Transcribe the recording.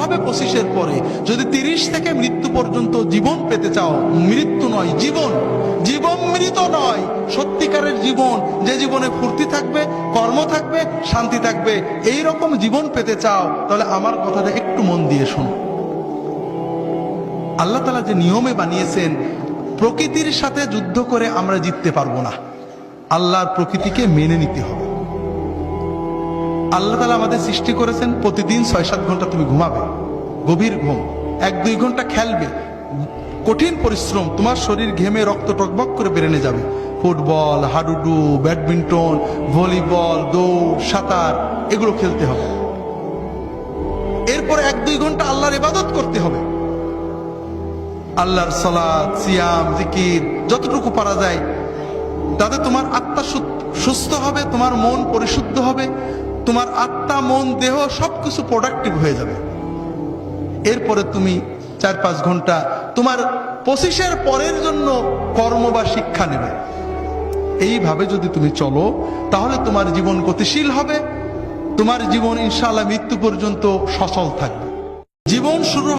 হবে 25-এর পরে। যদি 30 থেকে মৃত্যু পর্যন্ত জীবন পেতে চাও, মৃত্যু নয় জীবন, জীবন মৃত নয়, সত্যিকারের জীবন, যে জীবনে ফুর্তি থাকবে, কর্ম থাকবে, শান্তি থাকবে, এই রকম জীবন পেতে চাও, তাহলে আমার কথাটা একটু মন দিয়ে শোনো। আল্লাহ তাআলা যে নিয়মে বানিয়েছেন, প্রকৃতির সাথে যুদ্ধ করে আমরা জিততে পারবো না, আল্লাহর প্রকৃতিকে মেনে নিতে হবে। আল্লাহ তাআলা আমাদের সৃষ্টি করেছেন, প্রতিদিন 6-7 ঘন্টা তুমি ঘুমাবে, গভীর ঘুম, 1-2 ঘন্টা খেলবে, কঠিন পরিশ্রম, তোমার শরীর ঘেমে রক্ত টকবক করে বেরেনে যাবে, ফুটবল, হাডুডু, ব্যাডমিন্টন, ভলিবল, দৌড়, সাঁতার, এগুলো খেলতে হবে। এরপর 1-2 ঘন্টা আল্লাহর ইবাদত করতে হবে, আল্লাহর সালাত, সিয়াম, জিকির যতটুকু পারা যায়, তাতে তোমার আত্মা সুস্থ হবে, তোমার মন পরিশুদ্ধ হবে, তোমার আত্মা, মন, দেহ সবকিছু প্রোডাক্টিভ হয়ে যাবে। এরপরে তুমি 4-5 ঘন্টা তোমার 25-এর পরের জন্য কর্ম বা শিক্ষা নেবে। এইভাবে যদি তুমি চলো, তাহলে তোমার জীবন গতিশীল হবে, তোমার জীবন ইনশাআল্লাহ মৃত্যু পর্যন্ত সচল থাকবে। জীবন শুরু